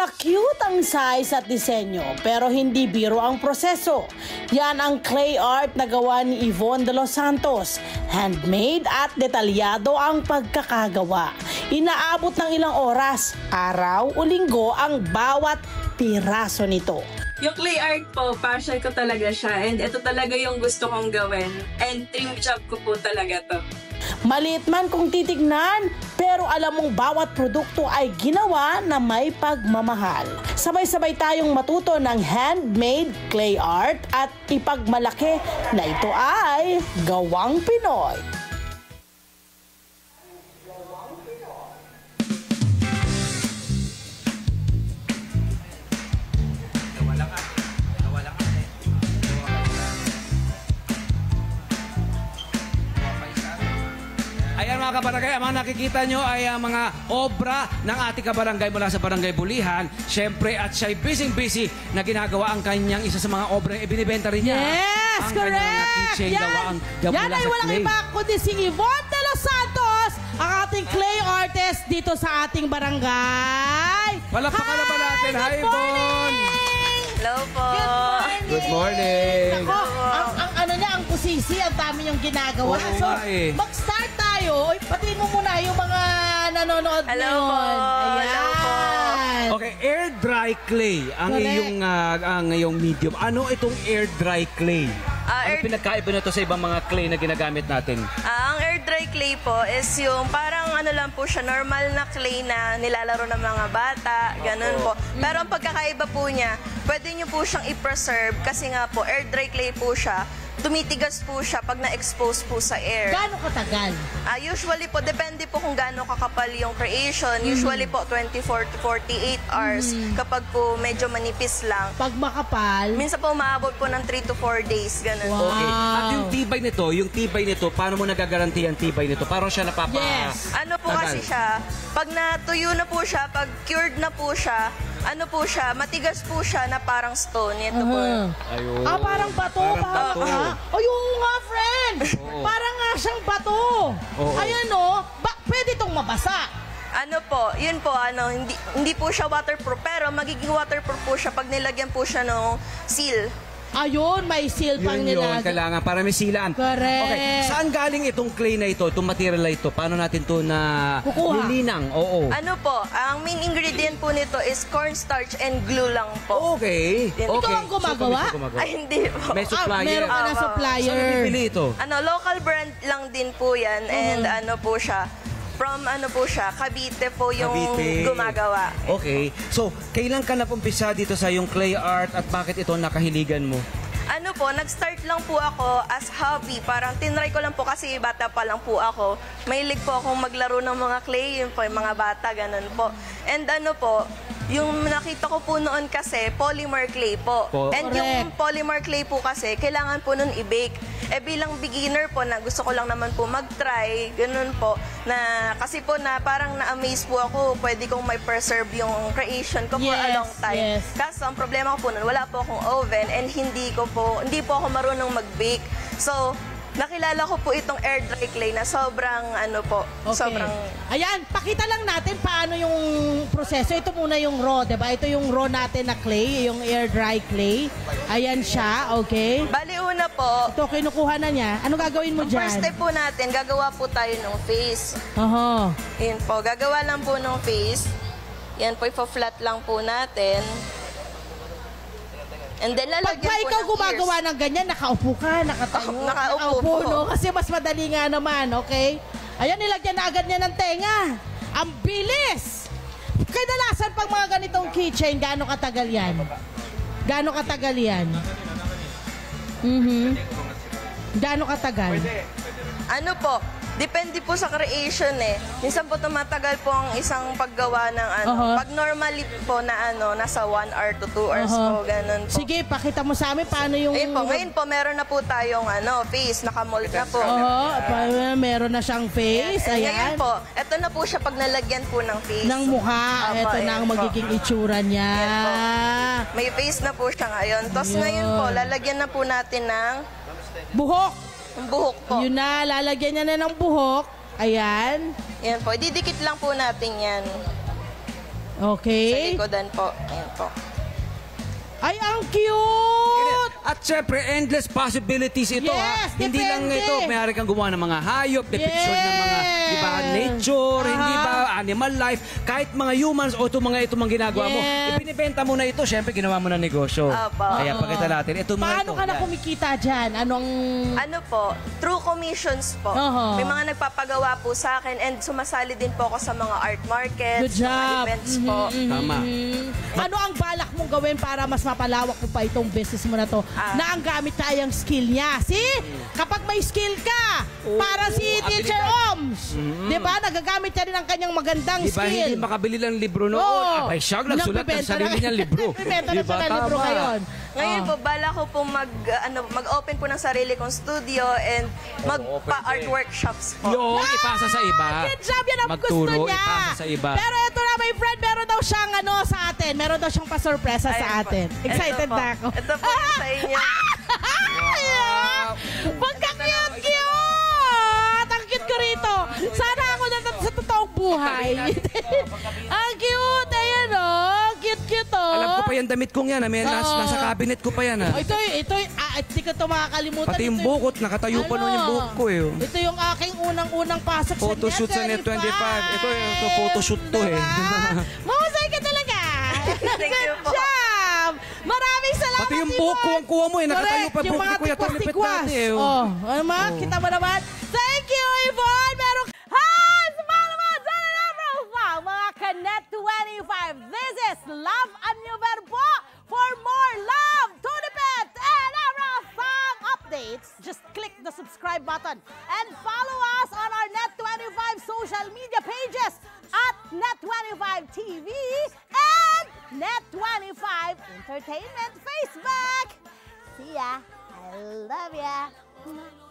cute ang size at disenyo pero hindi biro ang proseso. Yan ang clay art na gawa ni Yvonne de los Santos. Handmade at detalyado ang pagkakagawa. Inaabot ng ilang oras, araw o linggo ang bawat piraso nito. Yung clay art po, passion ko talaga siya and ito talaga yung gusto kong gawin and dream job ko po talaga to. Maliit man kung titignan, pero alam mong bawat produkto ay ginawa na may pagmamahal. Sabay-sabay tayong matuto ng handmade clay art at ipagmalaki na ito ay gawang Pinoy. Ayan mga kabarangay, ang mga nakikita nyo ay ang mga obra ng ating kabarangay mula sa Barangay Bulihan. Siyempre, at siya'y busy-busy na ginagawa ang kanyang isa sa mga obra. Ibinibenta rin niya. Yes, ang correct! Kanyang keychain gawa ang Yan ay walang iba kundi si Yvonne de los Santos, ang ating clay artist dito sa ating barangay. Palakpakan na ba natin? Hi, Yvonne! Hello po. Good morning! Ako, ang ano niya, ang kusisi, ang dami yung ginagawa. Oo So, nga eh. mag-start tayo. Pati mo muna yung mga nanonood Hello ngayon. po. Ayan. Hello po. Okay, air dry clay ang Correct. iyong medium. Ano itong air dry clay? Ano Air- pinagkaiba na to sa ibang mga clay na ginagamit natin? Ang air dry clay po is yung parang ano lang po siya, normal na clay na nilalaro ng mga bata, ganun po. Pero ang pagkakaiba po niya, pwede niyo po siyang i-preserve kasi nga po air dry clay po siya. Tumitigas po siya pag na-expose po sa air. Gaano katagal? Usually po, depende po kung gaano kakapal yung creation. Usually po, 24 to 48 hours. Kapag po medyo manipis lang. Pag makapal, Minsan po, maabot po ng 3 to 4 days. Ganun po. Okay. At yung tibay nito, paano mo nagagaranti ang tibay nito? Parang siya napapa... Yes. Ano po tagal. kasi siya, pag natuyo na po siya, pag cured na po siya, ano po siya, matigas po siya na parang stone. Ito po. Ayun. parang bato. Parang bato. Ayun nga, friend. Parang nga siyang bato. Oo. Ayan o. Pwede itong mabasa. Ano po, yun po, hindi po siya waterproof, pero magiging waterproof po siya pag nilagyan po siya ng seal. Ayun, may seal pang Yun, nila. kailangan para may silaan. Correct. Okay, saan galing itong clay na ito, itong material na ito? Paano natin ito na Kukuha. nilinang? Oo. Ano po, ang main ingredient po nito is cornstarch and glue lang po. Okay. Ikaw Okay. ang gumagawa? So, kami Ay, hindi po. May supplier. Meron ka na Ah, supplier. Saan bibili ito? Local brand lang din po yan and ano po siya, from Cavite po yung Cavite. gumagawa. Okay. So, kailan ka napumpisa dito sa yung clay art at bakit ito nakahiligan mo? Ano po, nag-start lang po ako as hobby. Parang tinry ko lang po kasi bata pa lang po ako. Mahilig po akong maglaro ng mga clay, yun po, yung mga bata, ganun po. And ano po, yung nakita ko po noon kasi, polymer clay po. And yung polymer clay po kasi, kailangan po nun i-bake. Bilang beginner po na gusto ko lang naman po mag-try, ganun po, na kasi po na parang na-amaze po ako, pwede kong may preserve yung creation ko for a long time. Yes. Kaso ang problema ko po nun, wala po akong oven and hindi po ako marunong mag-bake. So, nakilala ko po itong air dry clay na sobrang sobrang... Ayan, pakita lang natin paano yung proseso. Ito muna yung raw, diba? Ito yung raw natin na clay, yung air dry clay. Ayan siya, okay? Bali una po, Ito, kinukuha na niya. Ano gagawin mo dyan? first step po natin, gagawa po tayo ng face. Oho. Yan po, gagawa lang po ng face. Yan po, ipa-flat lang po natin. And then lalagyan Pagka po ikaw ng gumagawa ears. ng ganyan, nakaupo ka, nakatayo. Oh, nakaupo po. no? Kasi mas madali nga naman, okay? Ayan, nilagyan na agad niya ng tenga. Ang bilis! Kadalasan pag mga ganitong keychain, gaano katagal yan? Gaano katagal yan? Gaano katagal? Ano po, depende po sa creation eh. Minsan po tumatagal po ang isang paggawa ng Pag normally po na nasa 1 hour to 2 hours po, ganun po. Sige, pakita mo sa amin paano yung... Ngayon po, meron na po tayong face, nakamold na po. Meron na siyang face. Ngayon Ayan. po, eto na po siya pag nalagyan po ng face. Ng mukha. Opo, Ito na ayan ang po. magiging itsura niya. May face na po siya ngayon. Tapos ngayon po, lalagyan na po natin ng Buhok. buhok po. Yun na, lalagyan niya na ng buhok. Ayan. Yan po, didikit lang po natin yan. Sa Okay. likodan po. Ayan po. Ay, ang cute! At syempre, endless possibilities ito, ha? Yes, Hindi lang depende. ito, mayroon kang gumawa ng mga hayop, depiction ng mga, di ba, Yes. nature, Aha. hindi ba, animal life, kahit mga humans o itong mga ginagawa mo. Yes. Ibinibenta mo na ito, syempre, ginawa mo na negosyo. Opo. Kaya pakita natin, ito mga Paano ito. ka na yan. kumikita dyan? Anong... Ano po, through commissions po. Oho. May mga nagpapagawa po sa akin and sumasali din po ako sa mga art markets, Good job. mga events po. Tama. Ano ang balak mong gawin para mas mapalawak mo pa itong business mo na to na ang gamit tayo ang skill niya? See? Kapag may skill ka, para si Teacher abilidad. Oms, di ba? Nagagamit niya rin ang kanyang magandang Di ba, skill. hindi makabili ng libro noon? Oo. Abay, siya, nagsulat ng Nagbebenta sarili na- niyang libro. Nagbebenta na Di ba? siya ng libro Tama. ngayon. Ngayon Oh. po, bala ko po mag-open po ng sarili kong studio and magpa-art workshops po. Yun, ipasa sa iba. Good job, yan ang Magturo, gusto niya. ipasa sa iba. Pero ito na, my friend, meron daw siyang sa atin. Meron daw siyang pasurpresa sa Ayan po. atin. Excited Ito po. na ako. Ito po sa inyo. Pagka-cute-cute! Ang cute ko rito. Sana ako na sa totoong buhay. Ang cute! Ayan cute-cute Alam ko pa yan, damit kong yan. Nasa cabinet ko pa yan. Ito, hindi ko ito makakalimutan. Pati yung Ito bukot, nakatayo pa nun yung buhok ko eh. Ito yung aking unang pasok sa Photoshoot sa Net 25. Ito photoshoot to eh. Mahusay ka talaga. Thank you Good po. job. Maraming salamat. Pati yung buhok ko, ang kuha mo eh. Nakatayo pa Correct. Yung buhok mga ko. Kuya, tulipit tikwas-tikwas. dati eh. Oh, ano ma? Kita mo naman. Thank you, Yvonne. Meron Hi! Smile naman! Sana na, mga Kanet 25. This is Love and New Verbo. For more love, Tulipet, and Song updates, just click the subscribe button and follow us on our Net25 social media pages at Net25 TV and Net25 Entertainment Facebook. See ya. I love ya.